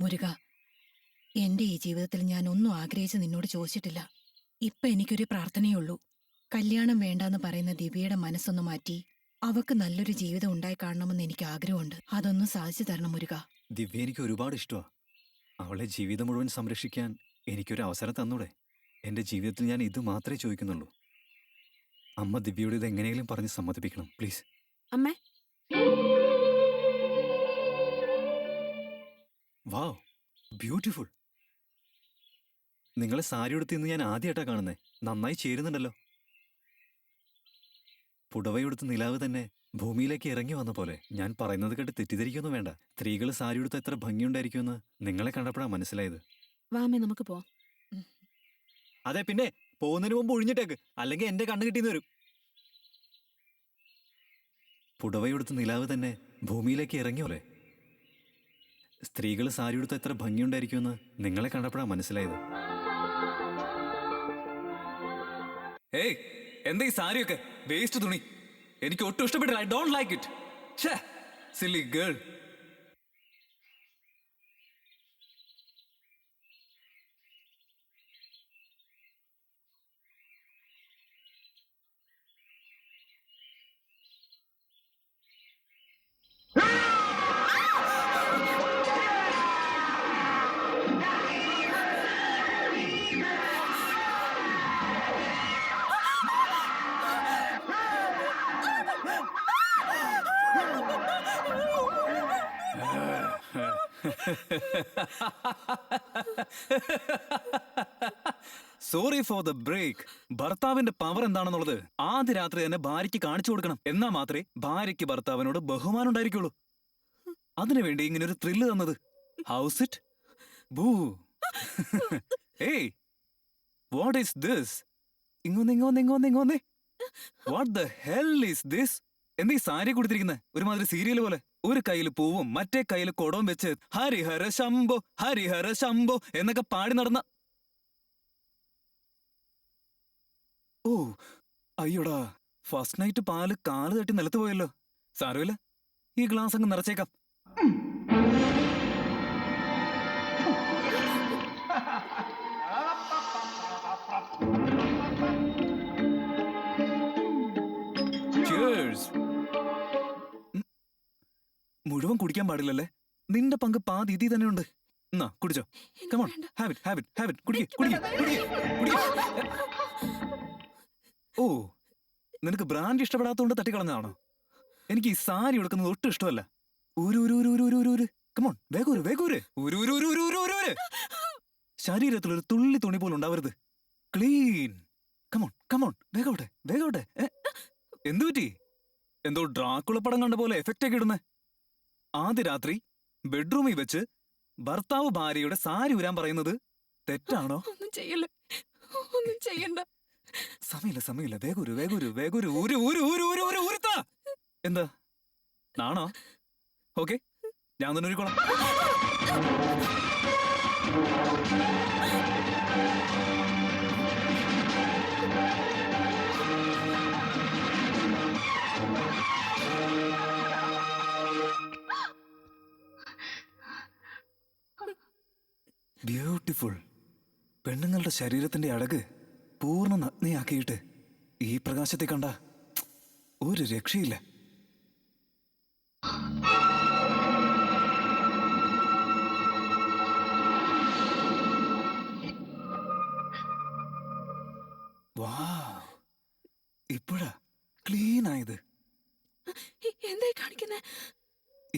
മുരുക, എന്റെ ഈ ജീവിതത്തിൽ ഞാൻ ഒന്നും ആഗ്രഹിച്ച് നിന്നോട് ചോദിച്ചിട്ടില്ല. ഇപ്പൊ എനിക്കൊരു പ്രാർത്ഥനയുള്ളൂ. കല്യാണം വേണ്ടാന്ന് പറയുന്ന ദിവ്യയുടെ മനസ്സൊന്ന് മാറ്റി അവക്ക് നല്ലൊരു ജീവിതം ഉണ്ടായി കാണണമെന്ന് എനിക്ക് ആഗ്രഹമുണ്ട്. അതൊന്നും സാധിച്ചു തരണം മുരുക. ദിവ്യ എനിക്ക് ഒരുപാട് ഇഷ്ടമാണ്. അവളെ ജീവിതം മുഴുവൻ സംരക്ഷിക്കാൻ എനിക്കൊരു അവസരം തന്നൂടെ? എൻ്റെ ജീവിതത്തിൽ ഞാൻ ഇത് മാത്രമേ ചോദിക്കുന്നുള്ളൂ. അമ്മ ദിവ്യയോട് ഇത് എങ്ങനെയെങ്കിലും പറഞ്ഞ് സമ്മതിപ്പിക്കണം, പ്ലീസ്. അമ്മേ, വാവ്, ബ്യൂട്ടിഫുൾ. നിങ്ങളെ സാരി ഉടുത്തിന്ന് ഞാൻ ആദ്യമായിട്ടാണ് കാണുന്നേ. നന്നായി ചേരുന്നുണ്ടല്ലോ. പുടവയെടുത്ത് നിലാവ് തന്നെ ഭൂമിയിലേക്ക് ഇറങ്ങി വന്ന പോലെ. ഞാൻ പറയുന്നത് കേട്ട് തെറ്റിദ്ധരിക്കൊന്നും വേണ്ട. സ്ത്രീകൾ സാരി ഉടുത്ത എത്ര ഭംഗിയുണ്ടായിരിക്കുമെന്ന് നിങ്ങളെ കണ്ടപ്പോഴാണ് മനസ്സിലായത്. വാമേ നമുക്ക് പോവാം. അതെ, പിന്നെ പോകുന്നതിന് മുമ്പ് ഒഴിഞ്ഞിട്ടേക്ക്, അല്ലെങ്കിൽ എന്റെ കണ്ണ് കിട്ടിയെന്ന് വരും. പുടവയെടുത്ത് നിലാവ് തന്നെ ഭൂമിയിലേക്ക് ഇറങ്ങി പോലെ. സ്ത്രീകൾ സാരി ഉടുത്ത എത്ര ഭംഗിയുണ്ടായിരിക്കുമെന്ന് നിങ്ങളെ കണ്ടപ്പോഴാണ് മനസ്സിലായത്. ഏയ്, എന്താ ഈ സാരിയൊക്കെ? വേസ്റ്റ് തുണി. എനിക്ക് ഒട്ടും ഇഷ്ടപ്പെട്ടില്ല. I don't like it. ഛേ, silly girl. Sorry for the break. ഭർത്താവിന്റെ പവർ എന്താണെന്നുള്ളത് ആദ്യ രാത്രി തന്നെ ഭാര്യയ്ക്ക് കാണിച്ചു കൊടുക്കണം. എന്നാ മാത്രമേ ഭാര്യയ്ക്ക് ഭർത്താവിനോട് ബഹുമാനം ഉണ്ടായിരിക്കുള്ളൂ. അതിനുവേണ്ടി ഇങ്ങനെ ഒരു ത്രില്ല് തന്നത്. How's it boo. ഏയ്, വാട്ട് ഈസ് ദിസ്? ഇങ്ങോന്നേ. What the hell is this? എന്താ ഈ സാരി കൊടുത്തിരിക്കുന്നത്? ഒരുമാതിരി സീരിയൽ പോലെ. ഒരു കയ്യിൽ പൂവും മറ്റേ കയ്യിൽ കൊടവും വെച്ച് ഹരിഹര ശംഭോ ഹരിഹര ശംഭോ എന്നൊക്കെ പാടി നടന്ന. ഓ അയ്യോടാ, ഫസ്റ്റ് നൈറ്റ് പാല് കാല് തട്ടി നിലത്ത് പോയല്ലോ. സാരമില്ല, ഈ ഗ്ലാസ് അങ്ങ് നിറച്ചേക്കാം. Cheers. മുഴുവൻ കുടിക്കാൻ പാടില്ലല്ലേ? നിന്റെ പങ്ക് പാതി ഇതി തന്നെ ഉണ്ട്. എന്നാ കുടിച്ചോ. Come on, have it. കുടിക്ക്. ഓ, നിനക്ക് ബ്രാൻഡ് ഇഷ്ടപ്പെടാത്തതുകൊണ്ട് തട്ടിക്കളഞ്ഞാണോ? എനിക്ക് ഈ സാരി എടുക്കുന്നത് ഒട്ടും ഇഷ്ടമല്ല. Come on, വേഗൂര്. ശരീരത്തിൽ ഒരു തുള്ളി തുണി പോലും ഉണ്ടാവരുത്. ക്ലീൻ. Come on, വേഗോട്ടെ. എന്തു പറ്റി? എന്തോ ഡ്രാക്കുള പടം കണ്ട പോലെ എഫക്റ്റ് ഒക്കെ ഇടുന്നേ. ആദ്യ രാത്രി ബെഡ്റൂമിൽ വെച്ച് ഭർത്താവ് ഭാര്യയുടെ സാരി ഊരാൻ പറയുന്നത് തെറ്റാണോ? ഒന്നും ചെയ്യണ്ട. സമയമില്ല. വേഗൂര്. ഊരുത്താ. എന്താ നാണോ? ഓക്കെ, ഞാൻ തന്നെ ഊരിക്കോളാം. ബ്യൂട്ടിഫുൾ. പെണ്ണുങ്ങളുടെ ശരീരത്തിന്റെ അഴക് പൂർണ്ണ നഗ്നയാക്കിയിട്ട് ഈ പ്രകാശത്തെ കണ്ട ഒരു രക്ഷയില്ല. വാവ്, ഇപ്പോഴാ ക്ലീൻ ആയത്. എന്തായി കാണിക്കുന്നേ?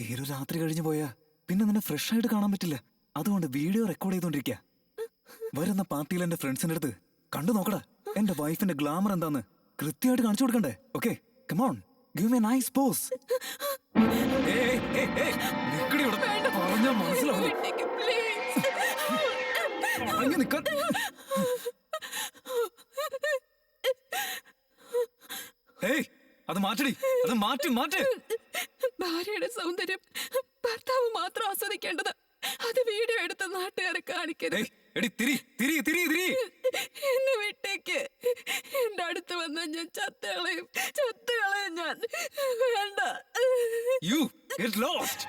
ഈ ഒരു രാത്രി കഴിഞ്ഞു പോയാ പിന്നെ നിന്നെ ഫ്രഷ് ആയിട്ട് കാണാൻ പറ്റില്ല. അതുകൊണ്ട് വീഡിയോ റെക്കോർഡ് ചെയ്തോണ്ടിരിക്കുക. വരുന്ന പാർട്ടിയിൽ എന്റെ ഫ്രണ്ട്സിന്റെ അടുത്ത് കണ്ടു നോക്കടാ, എന്റെ വൈഫിന്റെ ഗ്ലാമർ എന്താന്ന് കൃത്യമായിട്ട് കാണിച്ചു കൊടുക്കണ്ടേ? Okay, come on, give me a nice pose. പറഞ്ഞാ മനസ്സിലാവില്ല. അത് മാറ്റടി, അത് മാറ്റ്. ഭാര്യയുടെ സൗന്ദര്യം ഭർത്താവ് മാത്രം ആസ്വദിക്കേണ്ടത്. അത് വീഡിയോ എടുത്ത് നാട്ടുകാരെ കാണിക്കരുത്. എന്നെ വിട്ടേക്ക്. എന്റെ അടുത്ത് വന്ന ഞാൻ ചത്തുകളയും ഞാൻ. വേണ്ട. You get lost.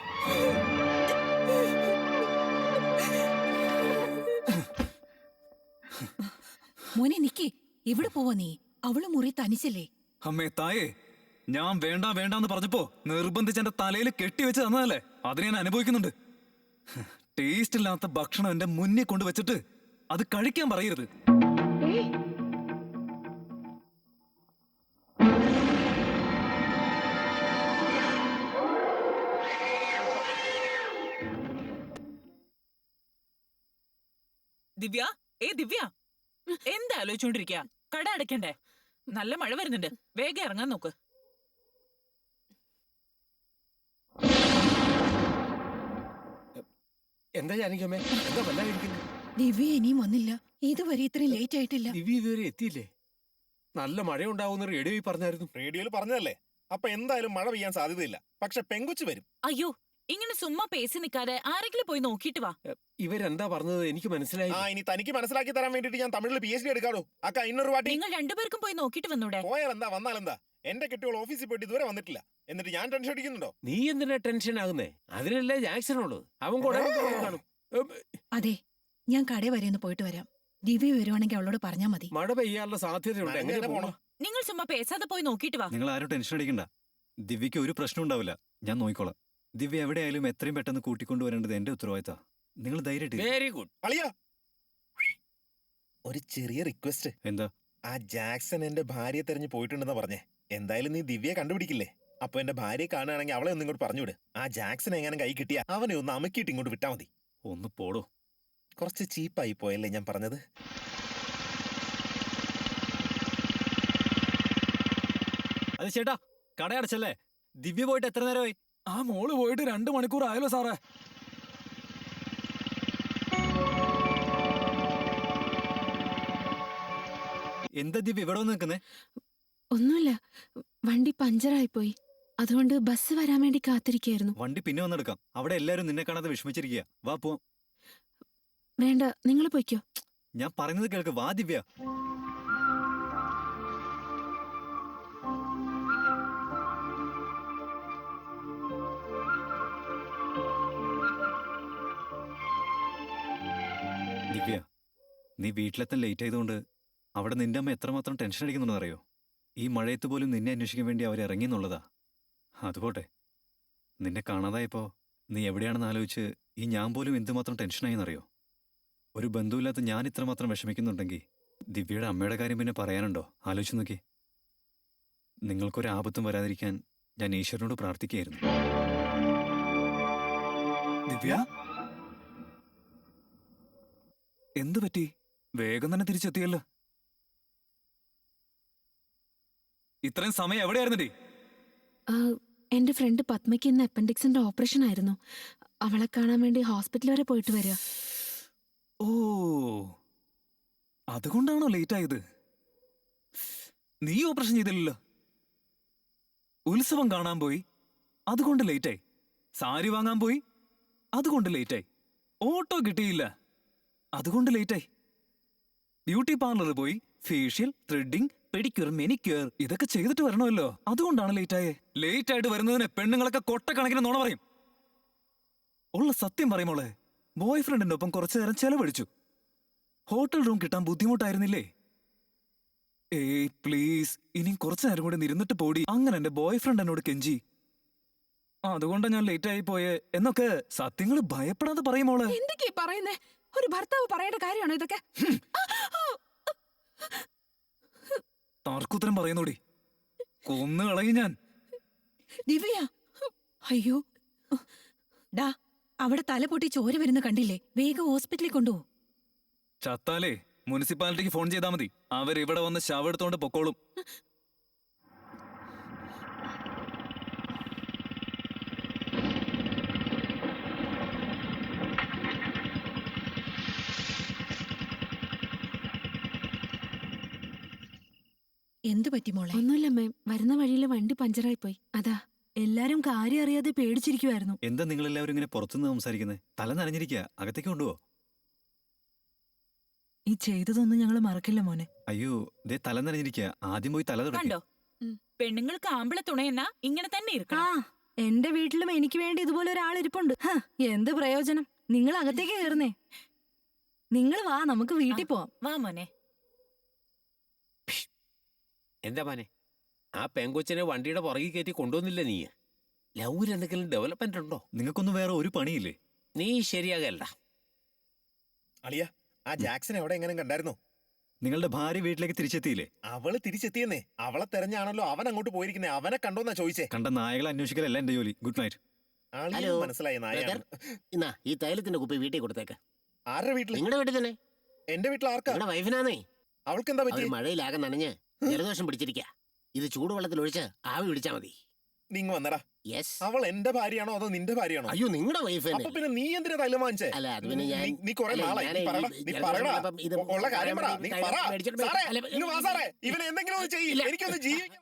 മോനെ നിക്കേ, എവിടെ പോവാ നീ? അവള് മുറി തനിച്ചല്ലേ? അമ്മേ തായേ, ഞാൻ വേണ്ട വേണ്ടാന്ന് പറഞ്ഞപ്പോ നിർബന്ധിച്ച് എന്റെ തലയിൽ കെട്ടിവെച്ച് തന്നതല്ലേ, അതിനെ ഞാൻ അനുഭവിക്കുന്നുണ്ട്. ടേസ്റ്റ് ഇല്ലാത്ത ഭക്ഷണം എന്റെ മുന്നിൽ കൊണ്ടുവച്ചിട്ട് അത് കഴിക്കാൻ പറയരുത്. ദിവ്യ, ദിവ്യ, എന്താ ആലോചിച്ചോണ്ടിരിക്കാ? കട അടയ്ക്കണ്ടേ? നല്ല മഴ വരുന്നുണ്ട്, വേഗം ഇറങ്ങാൻ നോക്ക്. എന്താ ജാനകിയമ്മേ, എന്താ വല്ലാതിരിക്കുന്നത്? ദിവ്യ ഇനിയും വന്നില്ല. ഇതുവരെ ഇത്രയും ലേറ്റ് ആയിട്ടില്ല. ദിവ്യ ഇതുവരെ എത്തിയില്ലേ? നല്ല മഴയുണ്ടാവുന്ന റേഡിയോയിൽ പറഞ്ഞായിരുന്നു. റേഡിയോയിൽ പറഞ്ഞതല്ലേ, അപ്പൊ എന്തായാലും മഴ പെയ്യാൻ സാധ്യതയില്ല. പക്ഷെ പെങ്കൊച്ചു വരും. അയ്യോ, ഇങ്ങനെ സുമ്മാ പേസി നിൽക്കാതെ ആരെങ്കിലും പോയി നോക്കിയിട്ട് വാ. ഇവരെന്താ പറഞ്ഞത് എനിക്ക് മനസ്സിലായി. ഇനി തനിക്ക് മനസ്സിലാക്കി തരാൻ വേണ്ടിട്ട് ഞാൻ തമിഴിൽ PhD എടുക്കാടോ. അക്ക 500 രൂപ നിങ്ങൾ രണ്ടുപേർക്കും പോയി നോക്കിയിട്ട് വന്നൂടെ? പോയാൽ എന്താ വന്നാൽ എന്താ? എന്റെ കെട്ടിയോൾ ഓഫീസിൽ പോയിട്ട് ഇതുവരെ വന്നിട്ടില്ല. എന്നിട്ട് ഞാൻ ടെൻഷൻ അടിക്കുന്നുണ്ടോ? നീ എന്തിനാ ടെൻഷൻ ആകുന്നേ? അതിനല്ലേ ജാക്സണുള്ളൂ. അവൻ കൂടെ കാണും. അതെ, ഞാൻ കടയിൽ വരെ ഒന്ന് പോയിട്ട് വരാം. ദിവ്യ വരുവാണെങ്കിൽ അവളോട് പറഞ്ഞാ മതി. മഴ പെയ്യാനുള്ള സാധ്യതയുണ്ട്. നനഞ്ഞ് എങ്ങനെ തന്നെ പോണം? നിങ്ങൾ സുമ്മാ പേസാതെ പോയി നോക്കിയിട്ട് വാ. നിങ്ങൾ ആരും ടെൻഷൻ അടിക്കണ്ട. ദിവ്യക്ക് ഒരു പ്രശ്നം ഉണ്ടാവില്ല, ഞാൻ നോക്കിക്കോളാം. ദിവ്യ എവിടെയായാലും എത്രയും പെട്ടെന്ന് കൂട്ടിക്കൊണ്ടുവരേണ്ടത് എന്റെ ഉത്തരവാദിത്ത. നിങ്ങൾ ധൈര്യമായിട്ട് വെരി ഗുഡ്. അളിയാ, ഒരു ചെറിയ റിക്വസ്റ്റ്. എന്താ? ആ ജാക്സൺ എന്റെ ഭാര്യയെ തെരഞ്ഞു പോയിട്ടുണ്ടെന്ന് പറഞ്ഞേ. എന്തായാലും നീ ദിവ്യയെ കണ്ടുപിടിക്കില്ലേ? അപ്പൊ എന്റെ ഭാര്യയെ കാണുകയാണെങ്കിൽ അവളെ ഒന്ന് ഇങ്ങോട്ട് പറഞ്ഞുവിട്. ആ ജാക്സൺ എങ്ങനെ കൈ കിട്ടിയ അവനെ ഒന്ന് അമക്കിയിട്ട് ഇങ്ങോട്ട് വിട്ടാ മതി. ഒന്ന് പോടോ. കുറച്ച് ചീപ്പായി പോയല്ലേ ഞാൻ പറഞ്ഞത്? അത് ചേട്ടാ, കടയടച്ചല്ലേ? ദിവ്യ പോയിട്ട് എത്ര നേരമായി? ആ മോള് പോയിട്ട് 2 മണിക്കൂർ ആയല്ലോ സാറേ. എന്താ ദിവ്യ ഇവിടെ വന്ന് നിൽക്കുന്നേ? ഒന്നുമില്ല, വണ്ടി പഞ്ചറായിപ്പോയി. അതുകൊണ്ട് ബസ് വരാൻ വേണ്ടി കാത്തിരിക്കായിരുന്നു. വണ്ടി പിന്നെ വന്നെടുക്കാം. അവിടെ എല്ലാരും നിന്നെ കാണാതെ വിഷമിച്ചിരിക്കുക. വാ പോവാം. വേണ്ട, നിങ്ങൾ പൊയ്ക്കോ. ഞാൻ പറയുന്നത് കേൾക്ക്. വാ ദിവ്യ. ദിവ്യ, നീ വീട്ടിലെത്താൻ ലേറ്റ് ആയതുകൊണ്ട് അവിടെ നിന്റെ അമ്മ എത്രമാത്രം ടെൻഷൻ അടിക്കുന്നുണ്ടെന്നറിയോ? ഈ മഴയത്ത് പോലും നിന്നെ അന്വേഷിക്കാൻ വേണ്ടി അവർ ഇറങ്ങിയെന്നുള്ളതാ. അതുപോട്ടെ, നിന്നെ കാണാതായപ്പോ നീ എവിടെയാണെന്ന് ആലോചിച്ച് ഈ ഞാൻ പോലും എന്തുമാത്രം ടെൻഷനായെന്നറിയോ? ഒരു ബന്ധുവില്ലാത്ത ഞാൻ ഇത്രമാത്രം വിഷമിക്കുന്നുണ്ടെങ്കിൽ ദിവ്യയുടെ അമ്മയുടെ കാര്യം പിന്നെ പറയാനുണ്ടോ? ആലോചിച്ച് നോക്കി. നിങ്ങൾക്കൊരു ആപത്തും വരാതിരിക്കാൻ ഞാൻ ഈശ്വരനോട് പ്രാർത്ഥിക്കുകയായിരുന്നു. ദിവ്യ, എന്തു പറ്റി? വേഗം തന്നെ തിരിച്ചെത്തിയല്ലോ. ഇത്രയും സമയം എവിടെയായിരുന്നേ? ആ, എന്റെ ഫ്രണ്ട് പത്മയ്ക്ക് ഇന്ന് അപ്പൻഡിക്സിന്റെ ഓപ്പറേഷൻ ആയിരുന്നു. അവളെ കാണാൻ വേണ്ടി ഹോസ്പിറ്റൽ വരെ പോയിട്ട് വരിക. ഓ, അതുകൊണ്ടാണോ ലേറ്റ് ആയത്? നീ ഓപ്പറേഷൻ ചെയ്തില്ലല്ലോ. ഉത്സവം കാണാൻ പോയി, അതുകൊണ്ട് ലേറ്റായി. സാരി വാങ്ങാൻ പോയി, അതുകൊണ്ട് ലേറ്റായി. ഓട്ടോ കിട്ടിയില്ല, അതുകൊണ്ട് ലേറ്റായി. ബ്യൂട്ടി പാർലറിൽ പോയി ഫേഷ്യൽ, ത്രെഡിംഗ്, പെഡിക്യൂർ, മെനിക്യൂർ ഇതൊക്കെ ചെയ്തിട്ട് വരണമല്ലോ, അതുകൊണ്ടാണ് ലേറ്റായേ. ലേറ്റ് ആയിട്ട് വരുന്നതിന് പെണ്ണുങ്ങളൊക്കെ കൊട്ടക്കണക്കിന് നുണ പറയും. ഉള്ള സത്യം പറയുമോളെ, ബോയ് ഫ്രണ്ടിന്റെ ഒപ്പം കുറച്ചു നേരം ചെലവഴിച്ചു. ഹോട്ടൽ റൂം കിട്ടാൻ ബുദ്ധിമുട്ടായിരുന്നില്ലേ? ഏയ് പ്ലീസ്, ഇനി കുറച്ചു നേരം കൂടി ഇരുന്നിട്ട് പോടി. അങ്ങനെ എന്റെ ബോയ് ഫ്രണ്ട് എന്നോട് കെഞ്ചി. അതുകൊണ്ടാ ഞാൻ ലേറ്റ് ആയി പോയേ എന്നൊക്കെ സത്യങ്ങൾ ഭയപ്പെടാതെ പറയുമോളെ. എന്തൊക്കെയാ പറയുന്നേ? ഒരു ഭർത്താവ് പറയേണ്ട കാര്യമാണോ ഇതൊക്കെ? തർക്കുത്തരം പറയുന്നോടി, കൊന്നു കളയും ഞാൻ. ദിവ്യ, അയ്യോ ഡാ, അവിടെ തല പൊട്ടി ചോര വരുന്ന കണ്ടില്ലേ? വേഗം ഹോസ്പിറ്റലിൽ കൊണ്ടുപോ. ചത്താലേ മുനിസിപ്പാലിറ്റിക്ക് ഫോൺ ചെയ്താൽ മതി, അവരിവിടെ വന്ന് ശവം എടുത്തോണ്ട് പൊക്കോളും. എന്തു പറ്റി മോളെ? ഒന്നുമില്ല മാം, വരുന്ന വഴിയിൽ വണ്ടി പഞ്ചറായിപ്പോയി. അതാ. എല്ലാരും കാര്യം അറിയാതെ പേടിച്ചിരിക്കുവായിരുന്നു. എന്താ നിങ്ങൾ എല്ലാവരും ഇങ്ങനെ പുറത്തുനിന്ന് സംസാരിക്കുന്നത്? തല നനഞ്ഞിരിക്കുക, അകത്തേക്ക് കൊണ്ടുപോ. ഈ ചെയ്തതൊന്നും ഞങ്ങൾ മറക്കില്ല മോനെ. അയ്യോ, ദേ തല നനഞ്ഞിരിക്കുക, ആദ്യം പോയി തല തുടക്കി. കണ്ടോ, പെണ്ണുങ്ങൾക്ക് ആമ്പിള തുണയെന്നാ ഇങ്ങനെ തന്നെ ആ, ഇരിക്കണം. എന്റെ വീട്ടിലും എനിക്ക് വേണ്ടി ഇതുപോലെ ഒരാൾ ഇരിപ്പുണ്ട്. ഹ, എന്ത് പ്രയോജനം? നിങ്ങൾ അകത്തേക്ക് കയറുന്നേ. നിങ്ങൾ വാ നമുക്ക് വീട്ടിൽ പോവാം. വാ മോനെ. എന്താ മോനെ, ആ പെങ്കൊച്ചിനെ വണ്ടിയുടെ പുറകിൽ കയറ്റി കൊണ്ടുവന്നില്ല നീ? ലൗവിൽ എന്തെങ്കിലും ഡെവലപ്മെന്റ് ഉണ്ടോ? നിങ്ങൾക്കൊന്നും വേറെ ഒരു പണിയില്ലേ? നീ ശരിയാകല്ല. അളിയ, ആ ജാക്സൺ എവിടെ എങ്ങനെ കണ്ടായിരുന്നോ? നിങ്ങളുടെ ഭാര്യ വീട്ടിലേക്ക് തിരിച്ചെത്തിയില്ലേ? അവള് തിരിച്ചെത്തിയെന്നേ. അവളെ തെരഞ്ഞാണല്ലോ അവൻ അങ്ങോട്ട് പോയിരിക്കുന്നേ. അവനെ കണ്ടോന്നാ ചോദിച്ചേ. കണ്ട നായകളെ അന്വേഷിക്കലല്ല എന്റെ ജോലി. Good night. ആളിയ ഹലോ, മനസ്സിലായി നായാണ്. എന്നാ ഈ തൈലത്തിന്റെ കുപ്പി വീട്ടിൽ കൊടുത്തേക്ക്. ആരുടെ വീട്ടില്? നിങ്ങളുടെ വീട്ടിൽ തന്നെ. എന്റെ വീട്ടിൽ ആർക്കാ? നിങ്ങളുടെ വൈഫിനാന്നേ. അവൾക്ക് എന്താ പറ്റി? അവര് മഴയിലാകെ നനഞ്ഞ് ജലദോഷം പിടിച്ചിരിക്ക. ഇത് ചൂടുവെള്ളത്തിൽ ഒഴിച്ച് ആവി പിടിച്ചാ മതി. നിങ്ങ വന്നടാ. യെസ്. അവൾ എന്റെ ഭാര്യയാണോ അതോ നിന്റെ ഭാര്യയാണോ? അയ്യോ, നിങ്ങളുടെ വൈഫ് അപ്പൊ പിന്നെ നീ എന്തിനാ തൈലം വാങ്ങിച്ചേ? അല്ല, അത് പിന്നെ ഞാൻ നീ കുറെ അല്ല, നാളായി. ഞാനേ നീ പറടാ, ഈ നീ ജലദോഷം പറടാ. വന്നപ്പം ഇത് ഉള്ള കാര്യം പറ. നീ തൈലം പറ. മേടിച്ചിട്ട് സാറേ, അല്ല, ഇങ്ങ് വാ സാറേ. ഇവനെ എന്തെങ്കിലും ഒന്ന് ചെയ്യില്ല. എനിക്കൊന്ന് ജീവിക്കണം.